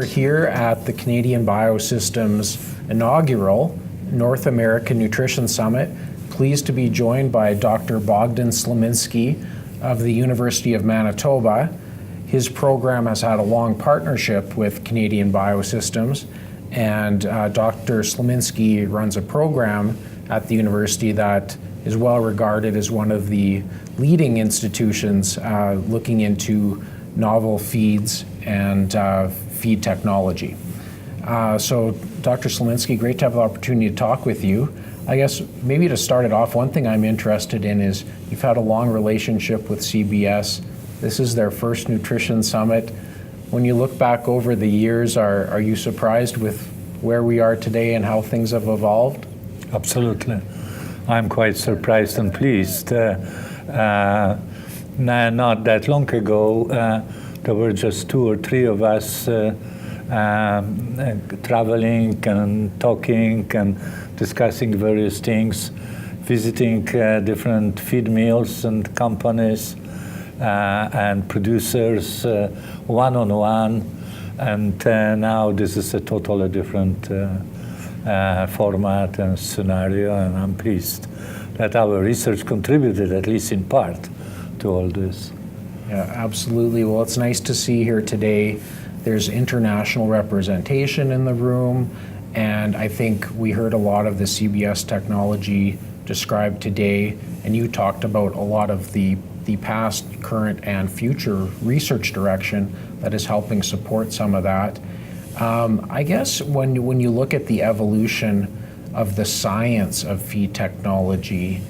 We're here at the Canadian Biosystems inaugural North American Nutrition Summit. Pleased to be joined by Dr. Bogdan Slominski of the University of Manitoba. His program has had a long partnership with Canadian Biosystems, and Dr. Slominski runs a program at the university that is well regarded as one of the leading institutions looking into novel feeds and feed technology. So Dr. Slominski, great to have the opportunity to talk with you. I guess maybe to start it off, one thing I'm interested in is you've had a long relationship with CBS. This is their first nutrition summit. When you look back over the years, are you surprised with where we are today and how things have evolved? Absolutely. I'm quite surprised and pleased. Not that long ago, there were just 2 or 3 of us traveling and talking and discussing various things, visiting different feed mills and companies and producers one-on-one. And now this is a totally different format and scenario, and I'm pleased that our research contributed, at least in part, to all this. Yeah, absolutely. Well, it's nice to see here today. There's international representation in the room, and I think we heard a lot of the CBS technology described today, and you talked about a lot of the past, current, and future research direction that is helping support some of that. I guess when you look at the evolution of the science of feed technology,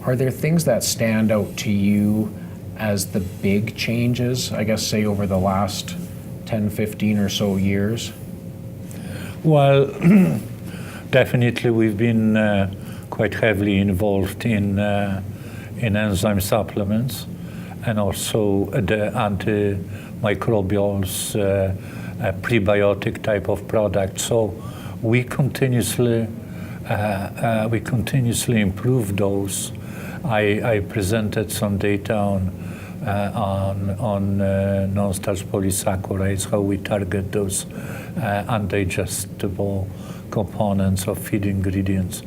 are there things that stand out to you as the big changes, I guess, say over the last 10, 15 or so years? Well, definitely we've been quite heavily involved in enzyme supplements and also the antimicrobials, prebiotic type of products. So we continuously improve those. I presented some data on non-starch polysaccharides, how we target those undigestible components of feed ingredients.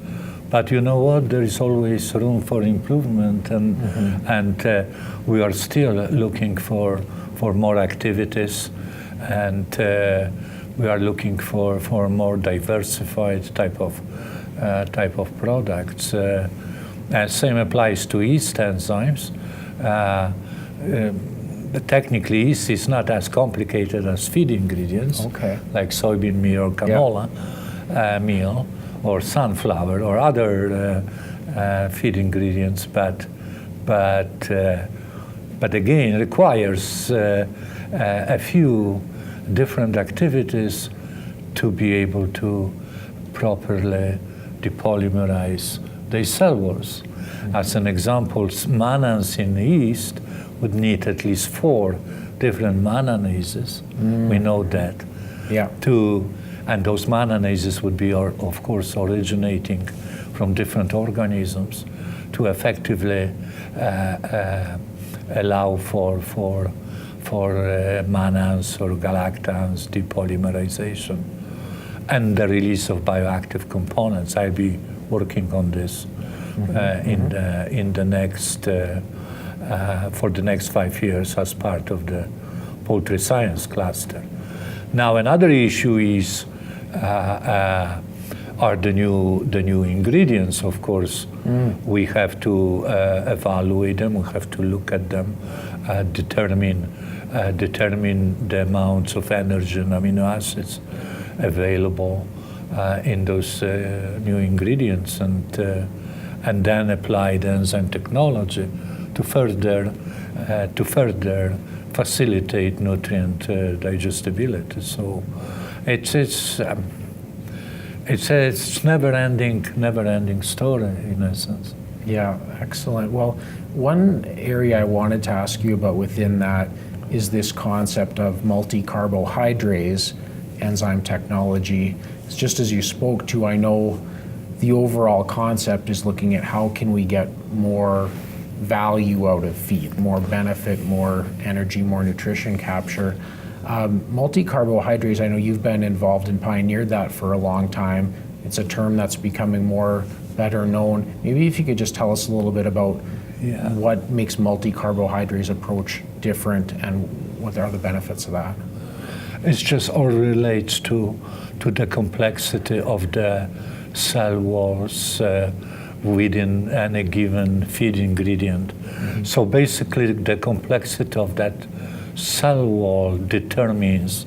But you know what? There is always room for improvement, and we are still looking for more activities, and we are looking for more diversified type of products. Same applies to yeast enzymes. Technically, yeast is not as complicated as feed ingredients, like soybean meal or canola meal or sunflower or other feed ingredients, but again requires a few different activities to be able to properly depolymerize the cell walls. As an example, mannans in yeast would need at least 4 different mannanases. We know that. And those mannanases would be, of course, originating from different organisms to effectively allow for mannans or galactans depolymerization and the release of bioactive components. I'll be working on this in the next for the next 5 years as part of the poultry science cluster. Now another issue is are the new ingredients. Of course, we have to evaluate them. We have to look at them, determine the amounts of energy and amino acids available in those new ingredients, and then apply the enzyme technology to further facilitate nutrient digestibility. So it's never-ending story in essence. Yeah, excellent. Well, one area I wanted to ask you about within that is this concept of multi-carbohydrase enzyme technology. It's just as you spoke to, I know the overall concept is looking at how can we get more value out of feed, more benefit, more energy, more nutrition capture. Multi-carbohydrates, I know you've been involved and pioneered that for a long time. It's a term that's becoming better known. Maybe if you could just tell us a little bit about what makes multi-carbohydrates approach different and what are the benefits of that? It's just all relates to the complexity of the cell walls within any given feed ingredient. So basically the complexity of that cell wall determines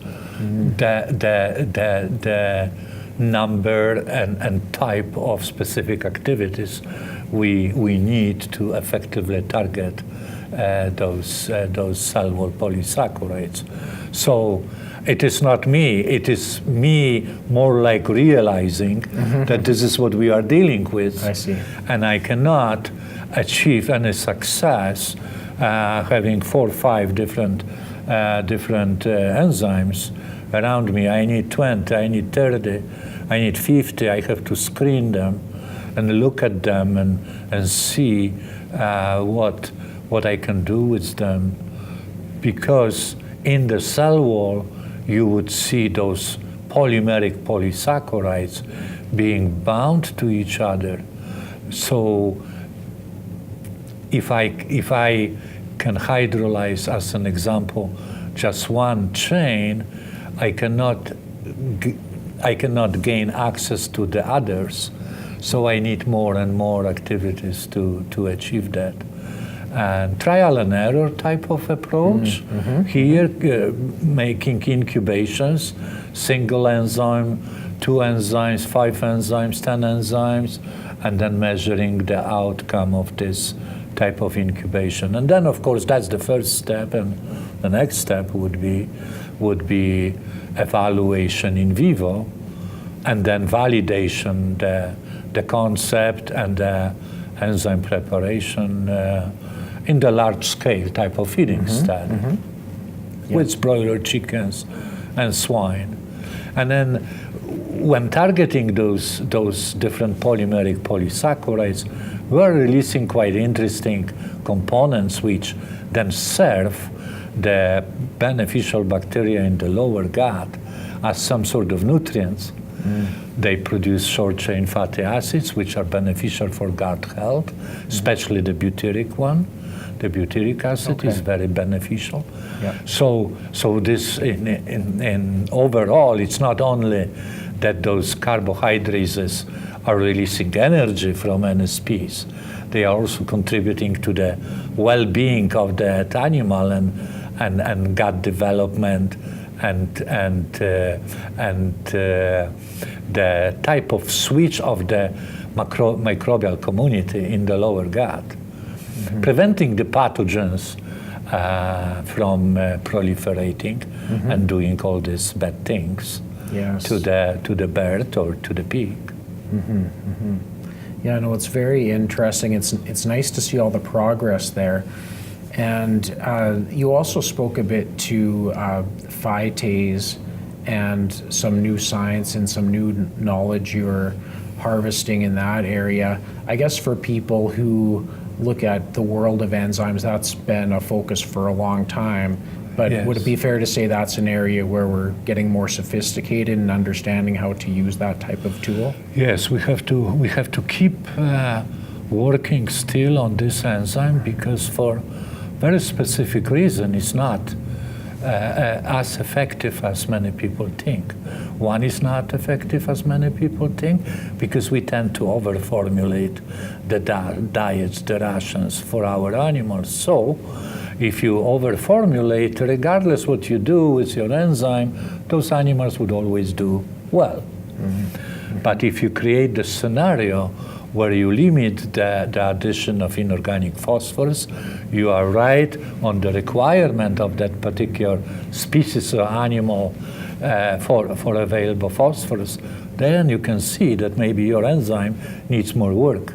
the number and type of specific activities we need to effectively target those cell wall polysaccharides. So it is not me, it is me more like realizing that this is what we are dealing with. I see. And I cannot achieve any success having 4 or 5 different enzymes around me. I need 20, I need 30, I need 50. I have to screen them and look at them and see what I can do with them. Because in the cell wall, you would see those polymeric polysaccharides being bound to each other. So if I can hydrolyze, as an example, just one chain, I cannot gain access to the others. So I need more and more activities to achieve that. And trial and error type of approach. Here, making incubations, single enzyme, 2 enzymes, 5 enzymes, 10 enzymes, and then measuring the outcome of this type of incubation. And then, of course, that's the first step, and the next step would be evaluation in vivo, and then validation, the concept and the enzyme preparation in the large-scale type of feeding study with broiler chickens and swine. And then when targeting those different polymeric polysaccharides, we're releasing quite interesting components which then serve the beneficial bacteria in the lower gut as some sort of nutrients. They produce short-chain fatty acids, which are beneficial for gut health, especially the butyric one. The butyric acid is very beneficial. So this, in overall, it's not only that those carbohydrates are releasing energy from NSPs, they are also contributing to the well-being of that animal and gut development and the type of switch of the microbial community in the lower gut, preventing the pathogens from proliferating and doing all these bad things to the bird or to the pig. Yeah, no, it's very interesting. It's nice to see all the progress there. And you also spoke a bit to phytase and some new science and some new knowledge you're harvesting in that area. I guess for people who look at the world of enzymes, that's been a focus for a long time. But would it be fair to say that's an area where we're getting more sophisticated in understanding how to use that type of tool? Yes, we have to keep working still on this enzyme, because for very specific reason it's not as effective as many people think. One is not effective as many people think because we tend to over-formulate the diets, the rations for our animals. So if you over-formulate, regardless what you do with your enzyme, those animals would always do well. But if you create the scenario where you limit the addition of inorganic phosphorus, you are right on the requirement of that particular species or animal for available phosphorus, then you can see that maybe your enzyme needs more work,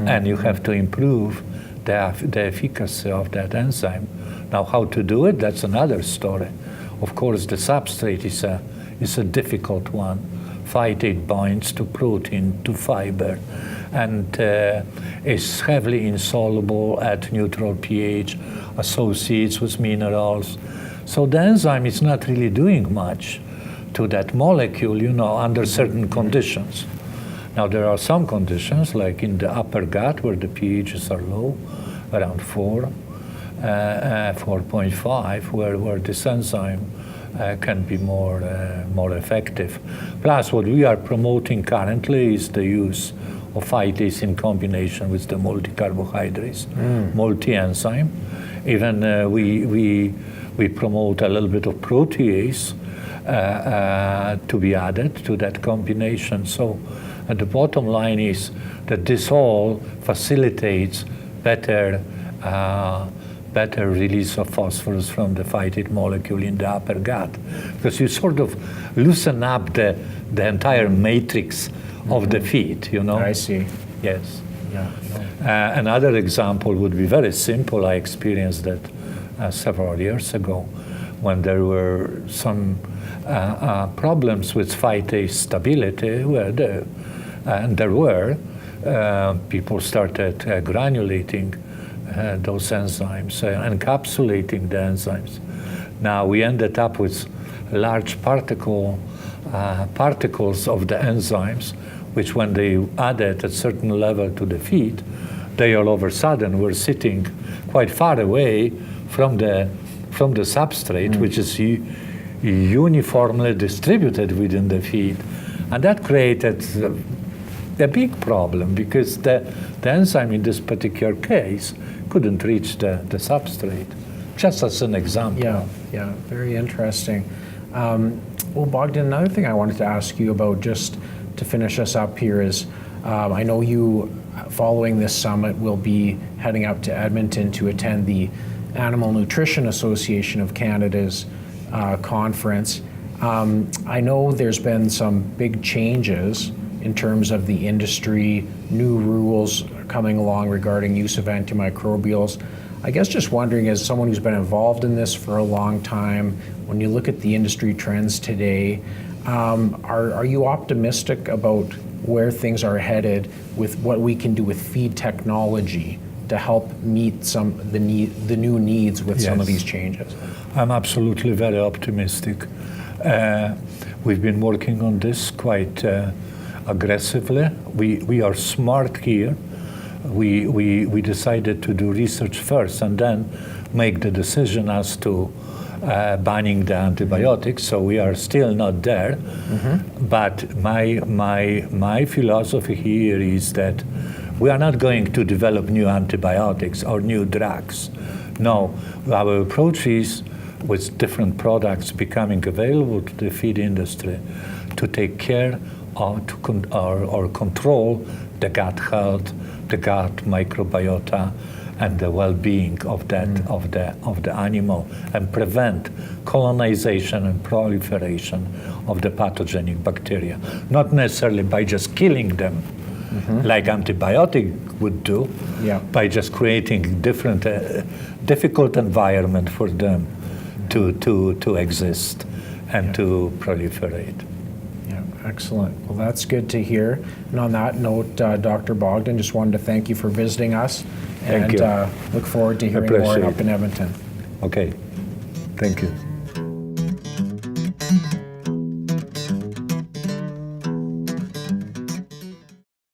and you have to improve the efficacy of that enzyme. Now, how to do it, that's another story. Of course, the substrate is a difficult one. Phytate binds to protein, to fiber, and is heavily insoluble at neutral pH, associates with minerals. So the enzyme is not really doing much to that molecule, under certain conditions. Now there are some conditions, like in the upper gut, where the pHs are low, around 4, 4.5, where this enzyme can be more effective. Plus, what we are promoting currently is the use of phytase in combination with the multi-carbohydrates, multi-enzyme. Even we promote a little bit of protease to be added to that combination. So the bottom line is that this all facilitates better release of phosphorus from the phytate molecule in the upper gut, because you sort of loosen up the entire matrix of the feed, I see. Yes. Yeah. Another example would be very simple. I experienced that several years ago when there were some problems with phytase stability, and there were, people started granulating those enzymes, encapsulating the enzymes. Now we ended up with large particles of the enzymes, which when they added a certain level to the feed, they all of a sudden were sitting quite far away from the substrate, which is uniformly distributed within the feed. And that created a big problem, because the enzyme in this particular case couldn't reach the substrate, just as an example. Yeah, very interesting. Well, Bogdan, another thing I wanted to ask you about, just to finish us up here, is I know you, following this summit, will be heading up to Edmonton to attend the Animal Nutrition Association of Canada's conference. I know there's been some big changes in terms of the industry, new rules coming along regarding use of antimicrobials. I guess just wondering, as someone who's been involved in this for a long time, when you look at the industry trends today, are you optimistic about where things are headed with what we can do with feed technology to help meet the new needs with some of these changes? I'm absolutely very optimistic. We've been working on this quite aggressively. We are smart here. We decided to do research first and then make the decision as to banning the antibiotics. So we are still not there. But my philosophy here is that we are not going to develop new antibiotics or new drugs. No, our approach is, with different products becoming available to the feed industry, to take care of or control the gut health, the gut microbiota, and the well-being of the animal, and prevent colonization and proliferation of the pathogenic bacteria. Not necessarily by just killing them, like antibiotic would do, by just creating different, difficult environment for them to exist and to proliferate. Yeah, excellent. Well, that's good to hear. And on that note, Dr. Bogdan, just wanted to thank you for visiting us. Thank you. Look forward to hearing more up in Edmonton. Okay. Thank you.